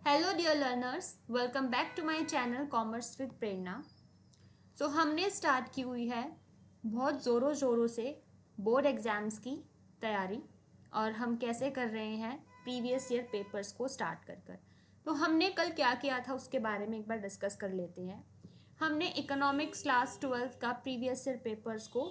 Hello dear learners, welcome back to my channel commerce with Prerna. हमने start की हुई है बहुत ज़ोरों शोरों से बोर्ड एग्ज़ाम्स की तैयारी, और हम कैसे कर रहे हैं प्रीवियस ईयर पेपर्स को स्टार्ट कर कर। तो हमने कल क्या किया था उसके बारे में एक बार डिस्कस कर लेते हैं। हमने इकोनॉमिक्स क्लास 12 का प्रीवियस ईयर पेपर्स को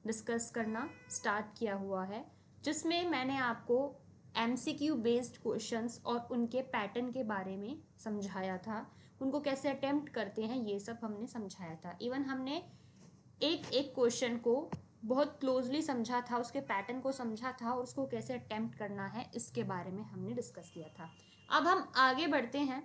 डिस्कस करना स्टार्ट किया हुआ है, जिसमें मैंने आपको MCQ बेस्ड क्वेश्चंस और उनके पैटर्न के बारे में समझाया था, उनको कैसे अटेम्प्ट करते हैं ये सब हमने समझाया था। इवन हमने एक एक क्वेश्चन को बहुत क्लोजली समझा था, उसके पैटर्न को समझा था और उसको कैसे अटेम्प्ट करना है इसके बारे में हमने डिस्कस किया था। अब हम आगे बढ़ते हैं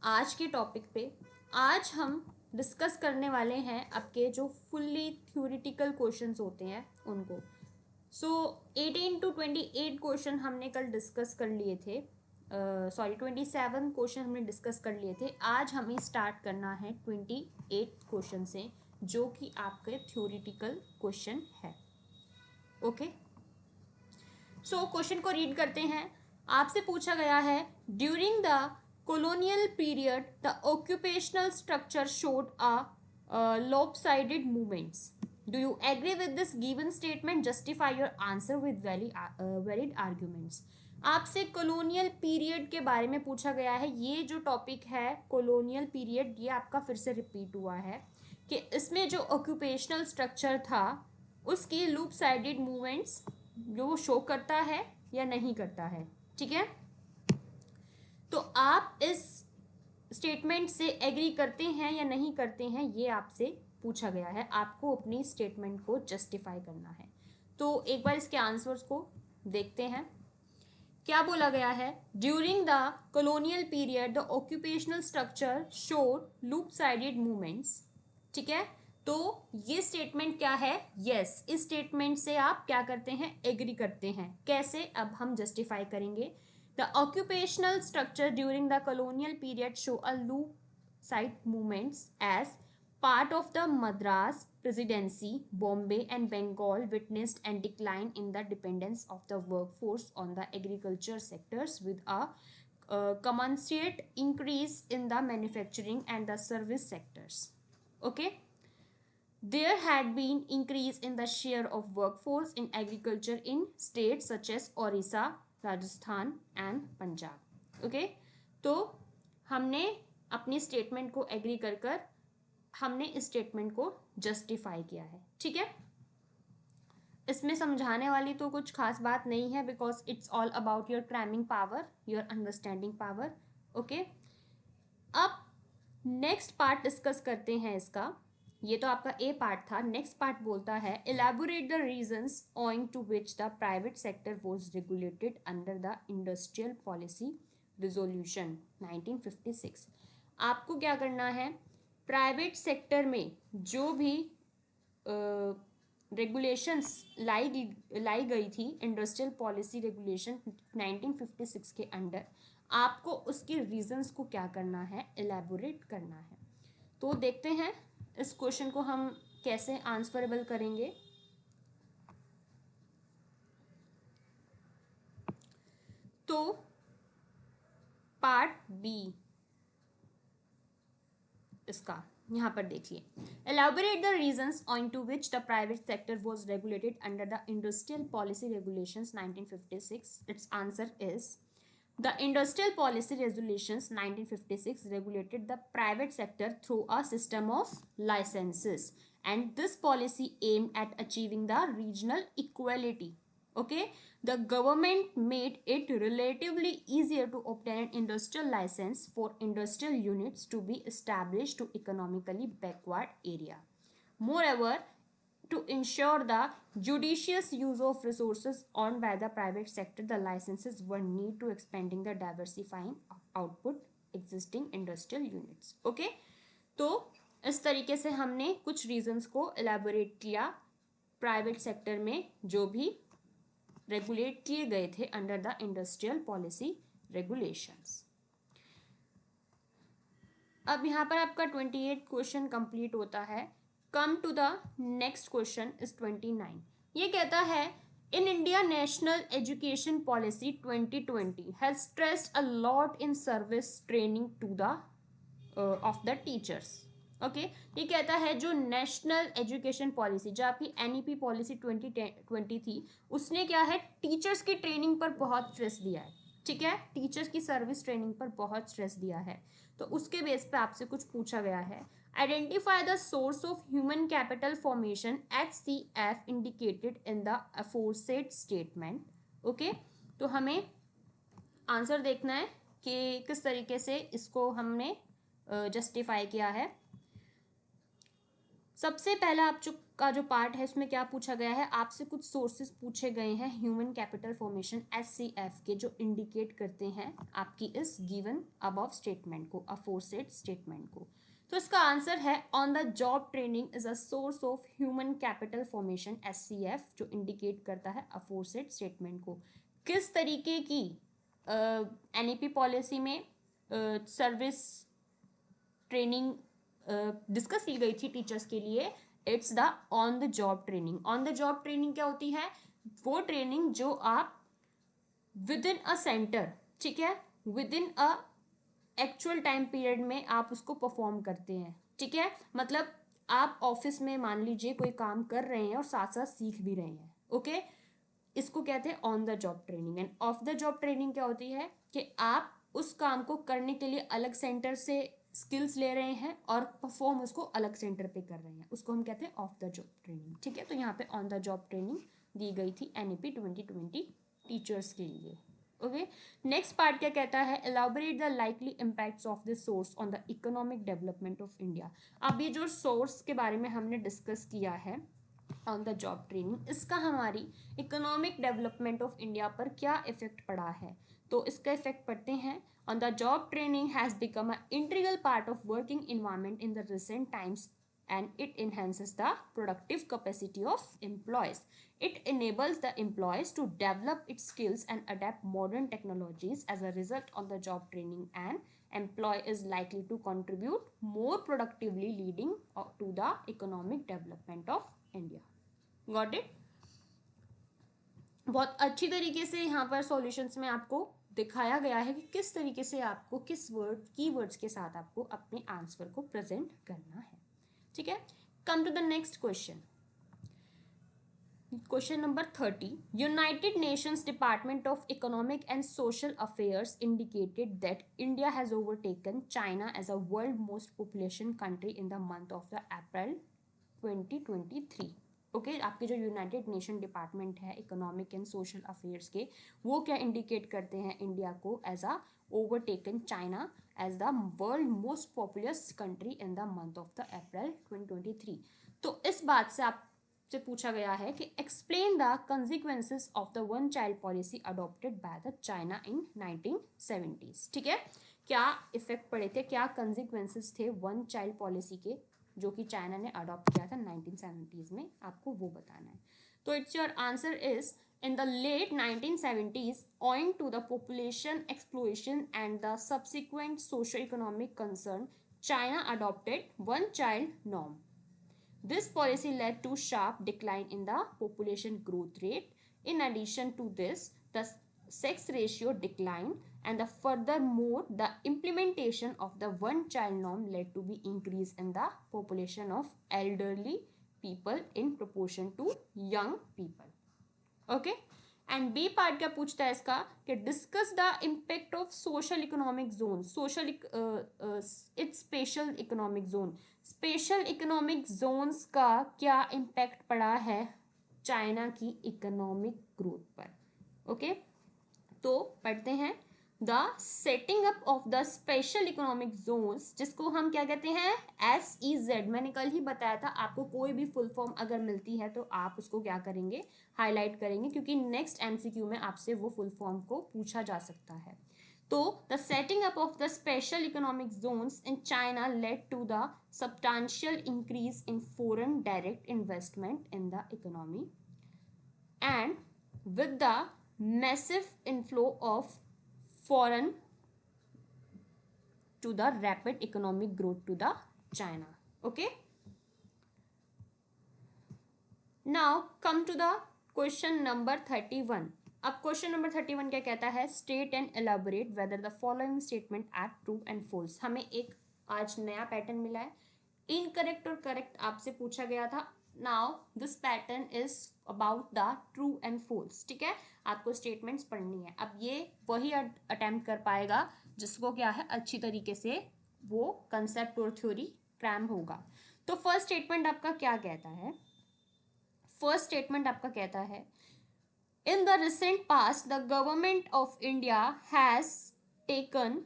आज के टॉपिक पे। आज हम डिस्कस करने वाले हैं आपके जो फुल्ली थ्योरेटिकल क्वेश्चंस होते हैं उनको। 18 to 28 क्वेश्चन हमने कल डिस्कस कर लिए थे, 27 क्वेश्चन हमने डिस्कस कर लिए थे। आज हमें स्टार्ट करना है 28 क्वेश्चन से, जो कि आपके थ्योरेटिकल क्वेश्चन है। ओके, क्वेश्चन को रीड करते हैं। आपसे पूछा गया है, during the colonial period the occupational structure showed a lopsided movements. Do you agree with this given statement? Justify your answer with valid arguments. आपसे colonial period के बारे में पूछा गया है। ये जो टॉपिक है colonial period, ये आपका फिर से रिपीट हुआ है कि इसमें जो occupational structure था उसकी लूप साइडेड मूवमेंट्स जो शो करता है या नहीं करता है। ठीक है, तो आप इस स्टेटमेंट से एग्री करते हैं या नहीं करते हैं, ये आपसे पूछा गया है। आपको अपनी स्टेटमेंट को जस्टिफाई करना है। तो एक बार इसके आंसर्स को देखते हैं। क्या बोला गया है? During the colonial period the occupational structure showed loop sided movements. ठीक है, तो ये स्टेटमेंट क्या है? यस, इस स्टेटमेंट से आप क्या करते हैं? एग्री करते हैं। कैसे? अब हम जस्टिफाई करेंगे। The occupational structure during the colonial period show a loop side movements as part of the Madras Presidency, Bombay and Bengal witnessed and decline in the dependence of the workforce on the agriculture sectors with a commensurate increase in the manufacturing and the service sectors. Okay. There had been increase in the share of workforce in agriculture in states such as Orissa, Rajasthan and Punjab. Okay, तो हमने अपनी statement को agree कर कर हमने इस statement को justify किया है। ठीक है, इसमें समझाने वाली तो कुछ खास बात नहीं है, because it's all about your cramming power, your understanding power. Okay, अब नेक्स्ट पार्ट डिस्कस करते हैं इसका। ये तो आपका ए पार्ट था। नेक्स्ट पार्ट बोलता है, elaborate the reasons owing to which the private sector was regulated under the industrial policy resolution 1956। आपको क्या करना है? प्राइवेट सेक्टर में जो भी रेगुलेशंस लाई गई थी इंडस्ट्रियल पॉलिसी रेगुलेशन 1956 के अंडर, आपको उसके रीजंस को क्या करना है? इलैबोरेट करना है। तो देखते हैं इस क्वेश्चन को हम कैसे आंसरेबल करेंगे। तो पार्ट बी इसका यहाँ पर देखिए, elaborate the reasons owing to which the private sector was regulated under the industrial policy regulations 1956. Its answer is, the industrial policy regulations 1956 regulated the private sector through a system of licenses, and this policy aimed at achieving the regional equality. Okay, the government made it relatively easier to obtain an industrial license for industrial units to be established to economically backward area. Moreover, to ensure the judicious use of resources owned by the private sector, the licenses were need to expanding the diversifying output existing industrial units. Okay, तो इस तरीके से हमने कुछ reasons को elaborate किया private sector में जो भी रेगुलेट किए गए थे under the industrial policy regulations. अब यहाँ पर आपका 28 क्वेश्चन कंप्लीट होता है। Come to the next question is 29। ये कहता है, In India, National Education Policy 2020 has stressed a lot in service training to the of the teachers. Okay ये कहता है जो नेशनल एजुकेशन पॉलिसी, जो आपकी एनईपी पॉलिसी 2020 थी, उसने क्या है टीचर्स की ट्रेनिंग पर बहुत स्ट्रेस दिया है. ठीक है, टीचर्स की सर्विस ट्रेनिंग पर बहुत स्ट्रेस दिया है. तो उसके बेस पे आपसे कुछ पूछा गया है. Identify the source of human capital formation HCF indicated in the aforesaid statement. Okay, तो हमें आंसर देखना है कि किस तरीके से इसको हमने जस्टिफाई किया है. सबसे पहला आप का जो पार्ट है उसमें क्या पूछा गया है, आपसे कुछ सोर्सेज पूछे गए हैं ह्यूमन कैपिटल फॉर्मेशन HCF के, जो इंडिकेट करते हैं आपकी इस गिवन अबव स्टेटमेंट को, अफोरसेड स्टेटमेंट को. तो इसका आंसर है on the job training is a source of human capital formation HCF, जो इंडिकेट करता है अफोरसेड स्टेटमेंट को. किस तरीके की NEP पॉलिसी में सर्विस ट्रेनिंग डिस्कस की गई थी टीचर्स के लिए? It's the on the job training. On the job training क्या होती है? वो ट्रेनिंग जो आप विद इन अ सेंटर, ठीक है, with in a actual time period में आप उसको परफॉर्म करते हैं. ठीक है, मतलब आप ऑफिस में मान लीजिए कोई काम कर रहे हैं और साथ साथ सीख भी रहे हैं. ओके, इसको कहते हैं on the job training. End of the job training क्या होती है कि आप उस काम को करने के लिए अलग सेंटर से स्किल्स ले रहे हैं और परफॉर्म उसको अलग सेंटर पे कर रहे हैं, उसको हम कहते हैं ऑफ द जॉब ट्रेनिंग. ठीक है, तो यहाँ पे ऑन द जॉब ट्रेनिंग दी गई थी NEP 2020 टीचर्स के लिए. ओके, नेक्स्ट पार्ट क्या कहता है, elaborate the likely impacts of this source on the economic development of India. अब ये जो सोर्स के बारे में हमने डिस्कस किया है ऑन द जॉब ट्रेनिंग, इसका हमारी इकोनॉमिक डेवलपमेंट ऑफ इंडिया पर क्या इफेक्ट पड़ा है. तो इसका इफेक्ट पढ़ते हैं. On the job training has become a integral part of working environment in the recent times and it enhances the productive capacity of employees. It enables the employees to develop its skills and adapt modern technologies. As a result, on the job training, an employee is likely to contribute more productively, leading to the economic development of India. Got it? बहुत अच्छी तरीके से यहाँ पर solutions में आपको दिखाया गया है कि किस तरीके से आपको किस कीवर्ड्स के साथ आपको अपने आंसर को प्रेजेंट करना है. ठीक है, come to the next question. Question number 30. United Nations Department of Economic and Social Affairs indicated that India has overtaken China as a world most population country in the month of the April 2023. Okay, आपके जो United Nation Department है Economic and Social Affairs के, वो क्या indicate करते हैं India को as a overtaken China as the world most populous country in the month of the April 2023. तो इस बात से आपसे पूछा गया है कि explain the consequences of the one child policy adopted by the China in 1970s. ठीक है, क्या इफेक्ट पड़े थे, क्या consequences थे one child policy के जो कि चाइना ने अडॉप्ट किया था 1970s में, आपको वो बताना है. तो it's your answer is in the late 1970s, owing to the population explosion and the subsequent socio-economic concern, China adopted one-child norm. This policy led to sharp decline in the population growth rate. In addition to this, the sex ratio declined, and furthermore, the implementation of the one-child norm led to the increase in the population of elderly people in proportion to young people. Okay, and B part क्या पूछता है इसका कि discuss the impact of social economic zone. Social it's special economic zone. Special economic zones का क्या impact पड़ा है China की इकोनॉमिक ग्रोथ पर. ओके, तो पढ़ते हैं. The setting up of the special economic Jones, जिसको हम क्या कहते हैं SEZ. मैंने कल ही बताया था, आपको कोई भी फुल फॉर्म अगर मिलती है तो आप उसको क्या करेंगे, हाईलाइट करेंगे, क्योंकि नेक्स्ट MCQ में आपसे वो फुल फॉर्म को पूछा जा सकता है. तो the setting up of the special economic zones in China led to the substantial increase in foreign direct investment in the economy and with the massive inflow of foreign to the rapid economic growth to the China. Okay, now come to the question number 31। अब question number 31 क्या कहता है? State and elaborate whether the following statement are true and false. हमें एक आज नया pattern मिला है, इनकरेक्ट और करेक्ट आपसे पूछा गया था। Now this pattern is about the true and false. ठीक है, आपको स्टेटमेंट्स पढ़नी है। अब ये वही अटेम्प्ट कर पाएगा जिसको क्या है अच्छी तरीके से वो कंसेप्ट और थ्योरी क्रैम होगा। तो फर्स्ट स्टेटमेंट आपका क्या कहता है? फर्स्ट स्टेटमेंट आपका कहता है, in the recent past the government of India has taken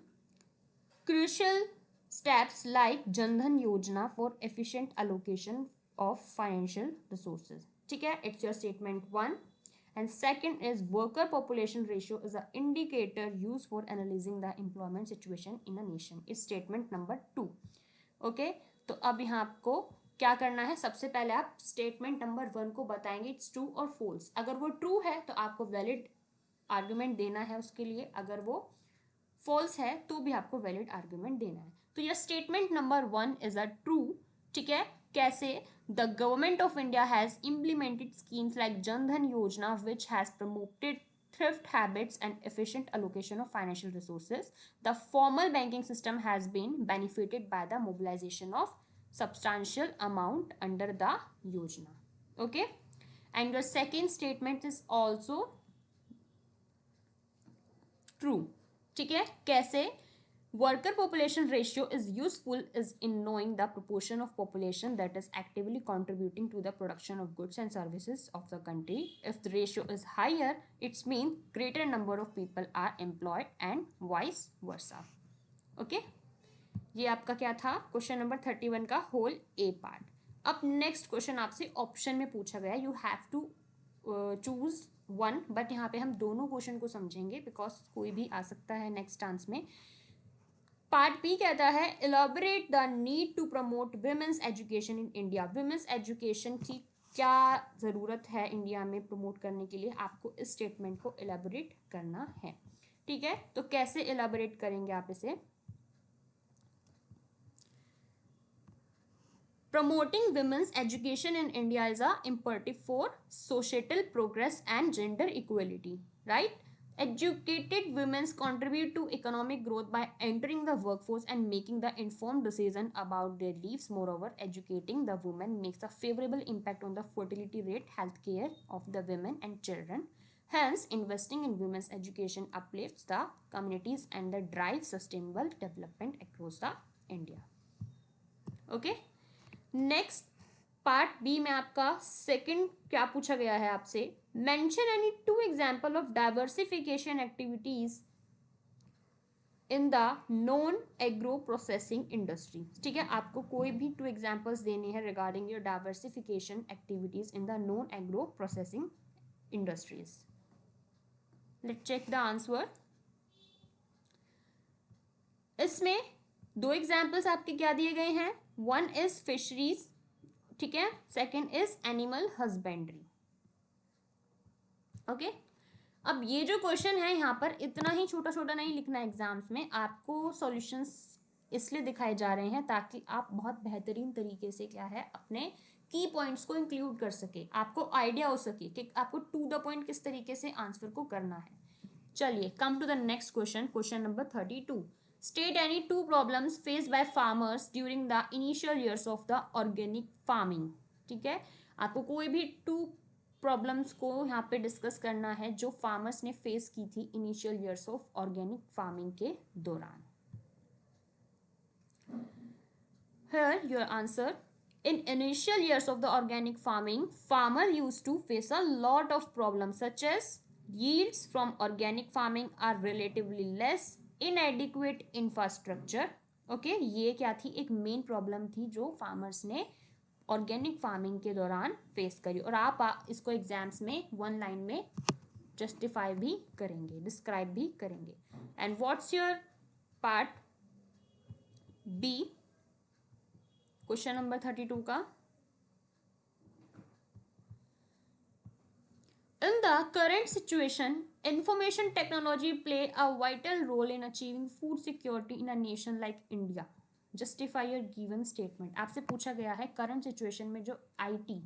crucial steps like Jan Dhan Yojana for efficient allocation of financial resources. ठीक है, it's your statement 1. And second is worker population ratio is an indicator used for analyzing the employment situation in a nation. It's statement number 2. Okay, तो अब यहाँ आपको क्या करना है? सबसे पहले आप स्टेटमेंट नंबर 1 को बताएंगे इट्स ट्रू और फॉल्स। अगर वो ट्रू है तो आपको वैलिड आर्गुमेंट देना है उसके लिए, अगर वो फॉल्स है तो भी आपको वैलिड आर्गुमेंट देना है। तो यह statement number 1 is a true. ठीक है, कैसे? The government of India has implemented schemes like Jan Dhan योजना which has promoted thrift habits and efficient allocation of financial resources. The formal banking system has been benefited by the mobilization of substantial amount under the yojana. Okay, and your second statement is also true. ठीक है, कैसे? Worker population ratio is useful is in knowing the proportion of population that is actively contributing to the production of goods and services of the country. If the ratio is higher it's mean greater number of people are employed and vice versa. Okay, ये आपका क्या था? Question number 31 का whole a part. अब next question आपसे option में पूछा गया, you have to choose one, but यहाँ पे हम दोनों क्वेश्चन को समझेंगे बिकॉज कोई भी आ सकता है नेक्स्ट चांस में। पार्ट बी कहता है, elaborate the need to promote women's education in India. Women's education की क्या ज़रूरत है इंडिया में प्रमोट करने के लिए? आपको इस स्टेटमेंट को इलाबोरेट करना है। ठीक है, तो कैसे इलाबोरेट करेंगे आप इसे? Promoting women's education in India is a imperative for societal progress and gender equality, right? Educated women contribute to economic growth by entering the workforce and making the informed decision about their lives. Moreover, educating the women makes a favorable impact on the fertility rate, healthcare of the women and children. Hence, investing in women's education uplifts the communities and the drives sustainable development across the India. Okay? Next part B में आपका second क्या पूछा गया है आपसे? Mention any 2 example of diversification activities in the non agro processing industry. ठीक है, आपको कोई भी 2 एग्जांपल्स देने हैं regarding your diversification activities in the non agro processing industries. Let's check the answer. इसमें 2 एग्जांपल्स आपके क्या दिए गए हैं? वन इज फिशरीज, ठीक है, second is animal husbandry. Okay, अब ये जो क्वेश्चन है यहाँ पर इतना ही छोटा छोटा नहीं लिखना है एग्जाम्स में, आपको सॉल्यूशंस इसलिए दिखाए जा रहे हैं ताकि आप बहुत बेहतरीन तरीके से क्या है अपने की पॉइंट्स को इंक्लूड कर सके, आपको आइडिया हो सके कि आपको टू द पॉइंट किस तरीके से आंसर को करना है। चलिए, come to the next question, question number 32। State any 2 problems faced by farmers during the initial years of the organic farming। ठीक है, आपको कोई भी 2 प्रॉब्लम्स को यहाँ पे डिस्कस करना है जो फार्मर्स ने फेस की थी initial years of organic farming के दौरान। Here your answer. In initial years of the organic farming, farmer used to face a lot of problems such as yields from organic farming are relatively less, inadequate infrastructure। Okay, ये क्या थी? एक main problem थी जो farmers ने organic farming के दौरान face करी, और आप इसको एग्जाम्स में 1 लाइन में जस्टिफाई भी करेंगे, डिस्क्राइब भी करेंगे। And what's your part B question number 32 का? In the current situation, information technology play a vital role in achieving food security in a nation like India. Justify your given statement। आपसे पूछा गया है current situation में जो IT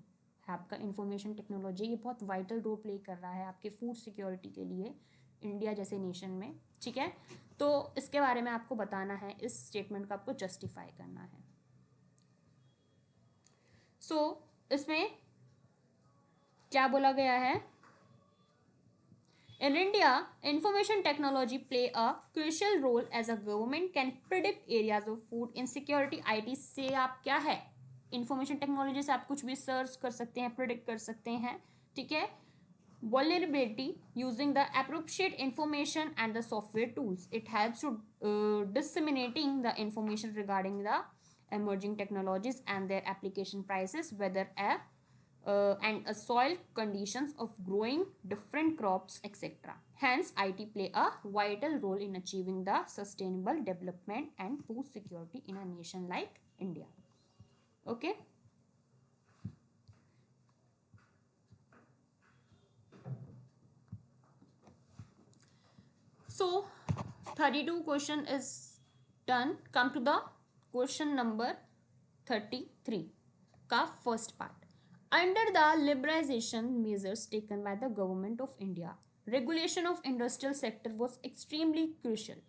है आपका information technology, ये बहुत वाइटल रोल प्ले कर रहा है आपके फूड सिक्योरिटी के लिए इंडिया जैसे नेशन में, ठीक है। तो इसके बारे में आपको बताना है, इस स्टेटमेंट को आपको जस्टिफाई करना है। सो इसमें क्या बोला गया है, in India information technology play a crucial role as a government can predict areas of food insecurity. IT से आप क्या है, इंफॉर्मेशन टेक्नोलॉजी से आप कुछ भी सर्च कर सकते हैं, प्रिडिक्ट कर सकते हैं, ठीक है। vulnerability using the appropriate information and the software tools. It helps to disseminating the information regarding the emerging technologies and their application prices, whether and soil conditions of growing different crops, etc. Hence, IT play a vital role in achieving the sustainable development and food security in a nation like India. Okay. So 32 question is done. Come to the question number 33 का first part. Under the liberalization measures taken by the government of India, regulation of industrial sector was extremely crucial.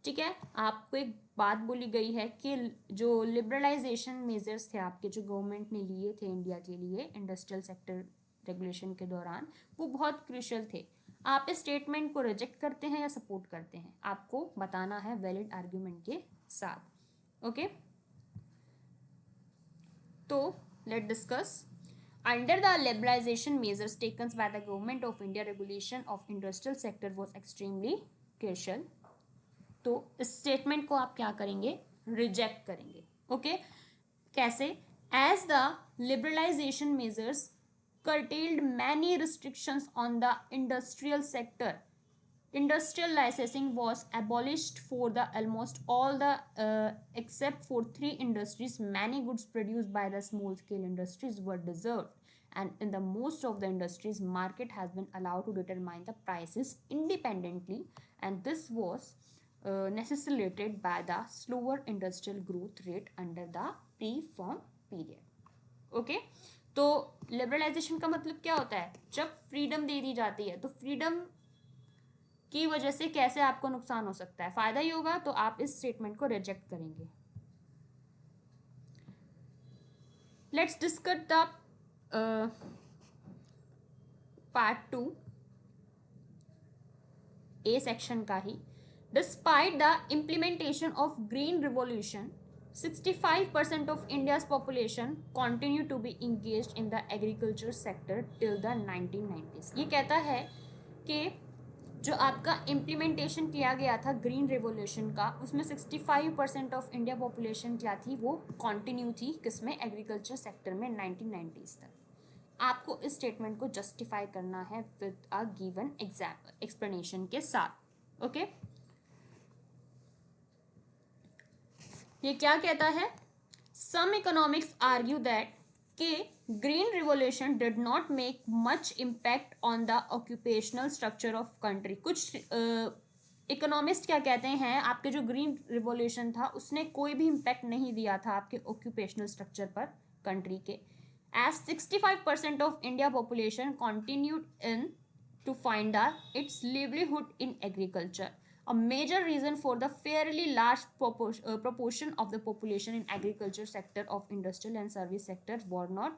ठीक है, आपको एक बात बोली गई है कि जो लिबरलाइजेशन मेजर्स थे आपके, जो गवर्नमेंट ने लिए थे इंडिया के लिए इंडस्ट्रियल सेक्टर रेगुलेशन के दौरान, वो बहुत क्रूशियल थे। आप इस स्टेटमेंट को रिजेक्ट करते हैं या सपोर्ट करते हैं, आपको बताना है वैलिड आर्ग्यूमेंट के साथ। ओके, तो let discuss. Under the liberalisation measures taken by the government of India, regulation of industrial sector was extremely crucial. तो इस स्टेटमेंट को आप क्या करेंगे, रिजेक्ट करेंगे। ओके, कैसे? As the liberalisation measures curtailed many restrictions on the industrial sector. Industrial licensing was abolished for the almost all the except for 3 industries. Many goods produced by the small scale industries were reserved, and in the most of the industries market has been allowed to determine the prices independently, and this was necessitated by the slower industrial growth rate under the pre-farm period. Okay, तो liberalisation का मतलब क्या होता है, जब freedom दे दी जाती है तो फ्रीडम की वजह से कैसे आपको नुकसान हो सकता है, फायदा ही होगा, तो आप इस स्टेटमेंट को रिजेक्ट करेंगे। Let's discuss the part 2 A section का ही। Despite the implementation of green revolution, 65% of India's population continue to be engaged in the agriculture sector till the 1990s. ये कहता है कि जो आपका इम्प्लीमेंटेशन किया गया था ग्रीन रिवॉल्यूशन का, उसमें 65% ऑफ इंडिया पॉपुलेशन क्या थी, वो कंटिन्यू थी किसमें, एग्रीकल्चर सेक्टर में 1990s तक। आपको इस स्टेटमेंट को जस्टिफाई करना है विद अ गिवन एक्सप्लेनेशन के साथ। ओके, ये क्या कहता है, सम इकोनॉमिक्स आर्ग्यू दैट के green revolution did not make much impact on the occupational structure of country. कुछ इकोनॉमिस्ट क्या कहते हैं, आपके जो ग्रीन रिवॉल्यूशन था उसने कोई भी इम्पैक्ट नहीं दिया था आपके ऑक्यूपेशनल स्ट्रक्चर पर कंट्री के, as 65% of India population continued in to find its livelihood in agriculture. A major reason for the fairly large proportion of the population in agriculture sector of industrial and service sector were not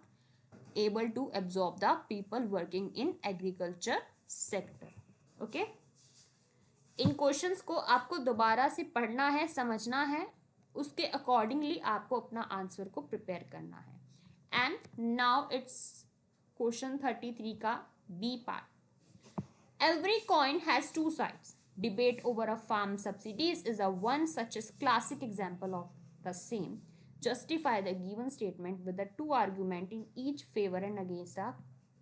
able to absorb the people working in agriculture sector. Okay? In questions को आपको दोबारा से पढ़ना है, समझना है, उसके accordingly आपको अपना आंसर को प्रिपेयर करना है। एंड नाउ इट्स क्वेश्चन 33 का B part. Every coin has 2 sides. Debate over a farm subsidies is a one such as classic example of the same. Justify the given statement with the 2 argument in each favor and against the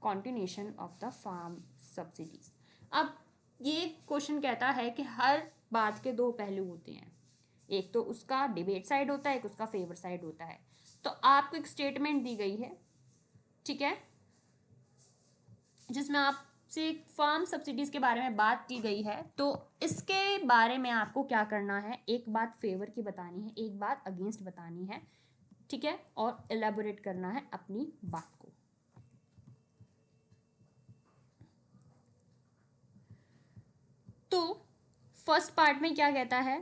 continuation of the farm subsidies. अब ये question कहता है कि हर बात के 2 पहलू होते हैं, एक तो उसका डिबेट साइड होता है, एक उसका फेवर साइड होता है। तो आपको एक स्टेटमेंट दी गई है, ठीक है, जिसमें आप से फार्म सब्सिडीज के बारे में बात की गई है। तो इसके बारे में आपको क्या करना है, एक बात फेवर की बतानी है, एक बात अगेंस्ट बतानी है, ठीक है, और एलेबोरेट करना है अपनी बात को। तो फर्स्ट पार्ट में क्या कहता है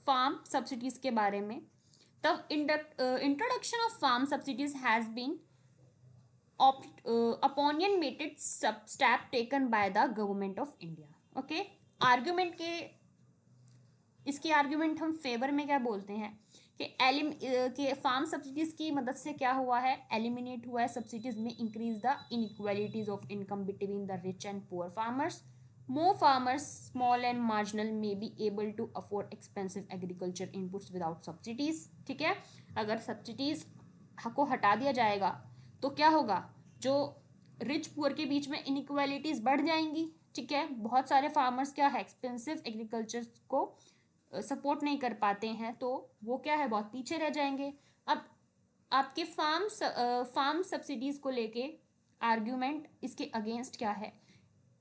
फार्म सब्सिडीज के बारे में, तब introduction of farm subsidies has been opinionated step taken by the government of India. Okay, argument के इसकी आर्ग्यूमेंट हम फेवर में क्या बोलते हैं कि फार्म सब्सिडीज की मदद से क्या हुआ है, एलिमिनेट हुआ है सब्सिडीज में increase the inequalities of income between the rich and poor farmers. More farmers small and marginal may be able to afford expensive agriculture inputs without subsidies. ठीक है, अगर सब्सिडीज को हटा दिया जाएगा तो क्या होगा, जो रिच पुअर के बीच में इनइक्वालिटीज बढ़ जाएंगी. ठीक है, बहुत सारे फार्मर्स क्या है एक्सपेंसिव एग्रीकल्चर को सपोर्ट नहीं कर पाते हैं, तो वो क्या है बहुत पीछे रह जाएंगे. अब आपके फार्म सब्सिडीज को लेके आर्ग्यूमेंट इसके अगेंस्ट क्या है,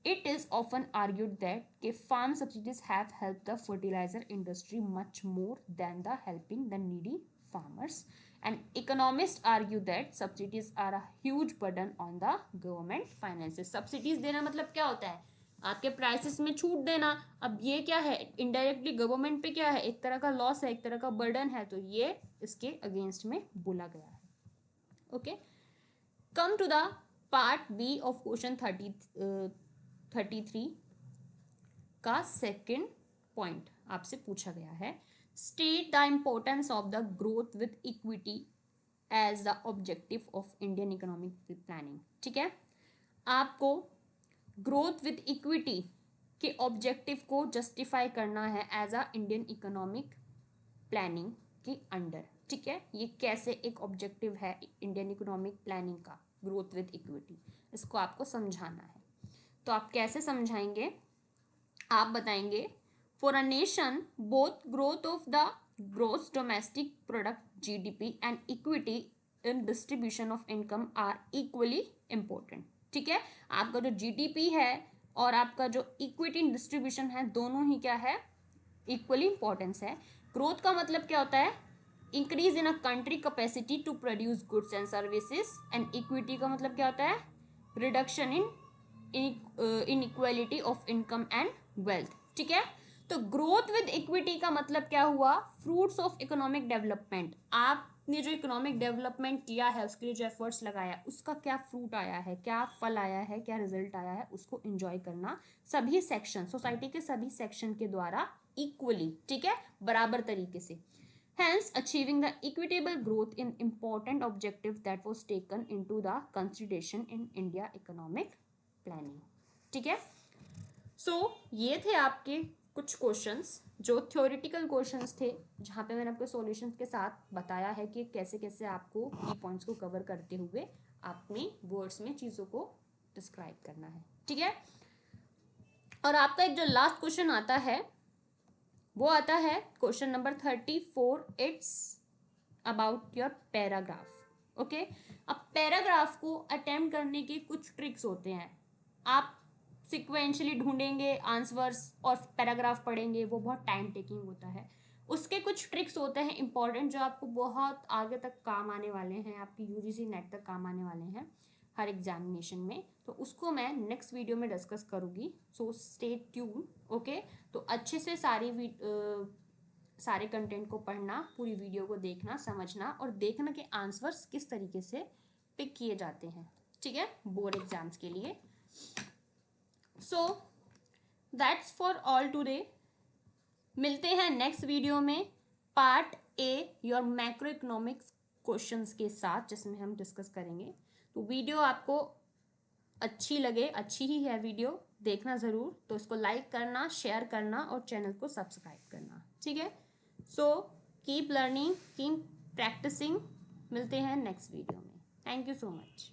it is often argued that कि farm subsidies have help the fertilizer industry much more than the helping the needy farmers. And economists argue that subsidies are a huge burden on the government finances. Subsidies देना मतलब क्या होता है, आपके prices में छूट देना. अब ये क्या है, इनडायरेक्टली गवर्नमेंट पे क्या है, एक तरह का लॉस है, एक तरह का बर्डन है, तो ये इसके अगेंस्ट में बोला गया है. Okay, come to the part B of question 33 का सेकेंड पॉइंट आपसे पूछा गया है. State the importance of the growth with equity as the objective of Indian economic planning. ठीक है, आपको ग्रोथ विथ इक्विटी के ऑब्जेक्टिव को जस्टिफाई करना है as a Indian economic planning के अंडर. ठीक है, ये कैसे एक ऑब्जेक्टिव है इंडियन इकोनॉमिक प्लानिंग का, ग्रोथ विथ इक्विटी, इसको आपको समझाना है. तो आप कैसे समझाएंगे, आप बताएंगे For a nation, both growth of the gross domestic product (GDP) and equity in distribution of income are equally important. ठीक है, आपका जो GDP है और आपका जो इक्विटी डिस्ट्रीब्यूशन है, दोनों ही क्या है, इक्वली इंपॉर्टेंस है. ग्रोथ का मतलब क्या होता है, increase in a country capacity to produce goods and services, and equity का मतलब क्या होता है, reduction in inequality of income and wealth. ठीक है, तो ग्रोथ विद इक्विटी का मतलब क्या हुआ, फ्रूट्स ऑफ इकोनॉमिक डेवलपमेंट. आपने जो इकोनॉमिक डेवलपमेंट किया है, उसके लिए जो एफर्ट्स लगाया, उसका क्या फ्रूट आया है, क्या फल आया है, क्या रिजल्ट आया है, उसको एंजॉय करना सभी सेक्शन, सोसाइटी के सभी सेक्शन के द्वारा इक्वली. ठीक है, बराबर तरीके से. Hence, achieving the equitable growth in important objective that was taken into the consideration in India economic planning. ठीक है, ये थे आपके कुछ क्वेश्चंस जो थ्योरेटिकल क्वेश्चंस थे, जहाँ पे मैंने आपको सॉल्यूशंस के साथ बताया है कि कैसे कैसे आपको की पॉइंट्स को कवर करते हुए अपने वर्ड्स में चीज़ों को डिस्क्राइब करना है. ठीक है, और आपका एक जो लास्ट क्वेश्चन आता है वो आता है question number 34. It's about your paragraph. Okay, अब पैराग्राफ को अटेम्प्ट करने के कुछ ट्रिक्स होते हैं. आप सिक्वेंशली ढूंढेंगे आंसर्स और पैराग्राफ पढ़ेंगे, वो बहुत टाइम टेकिंग होता है. उसके कुछ ट्रिक्स होते हैं इंपॉर्टेंट, जो आपको बहुत आगे तक काम आने वाले हैं, आपकी यूजीसी नेट तक काम आने वाले हैं हर एग्जामिनेशन में. तो उसको मैं नेक्स्ट वीडियो में डिस्कस करूँगी, सो स्टे ट्यून. ओके, तो अच्छे से सारे कंटेंट को पढ़ना, पूरी वीडियो को देखना, समझना और देखना कि आंसर्स किस तरीके से पिक किए जाते हैं. ठीक है, बोर्ड एग्जाम्स के लिए. So that's for all today. मिलते हैं नेक्स्ट वीडियो में part A your macro economics questions के साथ, जिसमें हम डिस्कस करेंगे. तो वीडियो आपको अच्छी लगे, अच्छी ही है वीडियो, देखना ज़रूर. तो इसको लाइक करना, शेयर करना और चैनल को सब्सक्राइब करना. ठीक है, so keep learning, keep practising. मिलते हैं नेक्स्ट वीडियो में. Thank you so much.